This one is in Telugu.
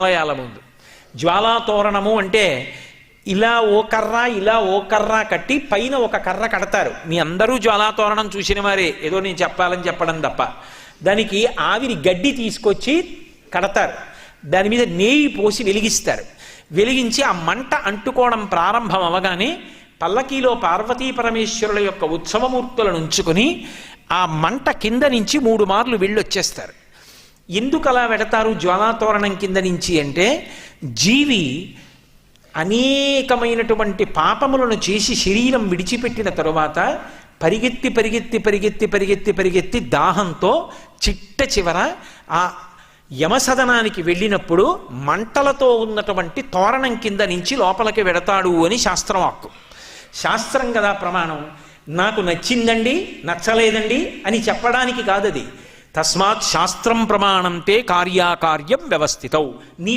ఆలయాల ముందు. జ్వాలాతోరణము అంటే ఇలా ఓ కర్ర కట్టి పైన ఒక కర్ర కడతారు. మీ అందరూ జ్వాలాతోరణం చూసిన వారే, ఏదో నేను చెప్పాలని చెప్పడం తప్ప. దానికి ఆవిరి గడ్డి తీసుకొచ్చి కడతారు, దాని మీద నెయ్యి పోసి వెలిగిస్తారు. వెలిగించి ఆ మంట అంటుకోవడం ప్రారంభం అవగానే పల్లకీలో పార్వతీ పరమేశ్వరుల యొక్క ఉత్సవమూర్తులను ఉంచుకొని ఆ మంట కింద నుంచి 3 మార్లు వెళ్ళొచ్చేస్తారు. ఎందుకు అలా పెడతారు జ్వాలాతోరణం కింద నుంచి అంటే, జీవి అనేకమైనటువంటి పాపములను చేసి శరీరం విడిచిపెట్టిన తరువాత పరిగెత్తి పరిగెత్తి పరిగెత్తి పరిగెత్తి పరిగెత్తి దాహంతో చిట్ట చివర ఆ యమసదనానికి వెళ్ళినప్పుడు మంటలతో ఉన్నటువంటి తోరణం కింద నుంచి లోపలికి వెడతాడు అని శాస్త్రం హక్కు. శాస్త్రం కదా ప్రమాణం. నాకు నచ్చిందండి నచ్చలేదండి అని చెప్పడానికి కాదది. తస్మాత్ శాస్త్రం ప్రమాణంతే కార్యాకార్యం వ్యవస్థితౌ. నీ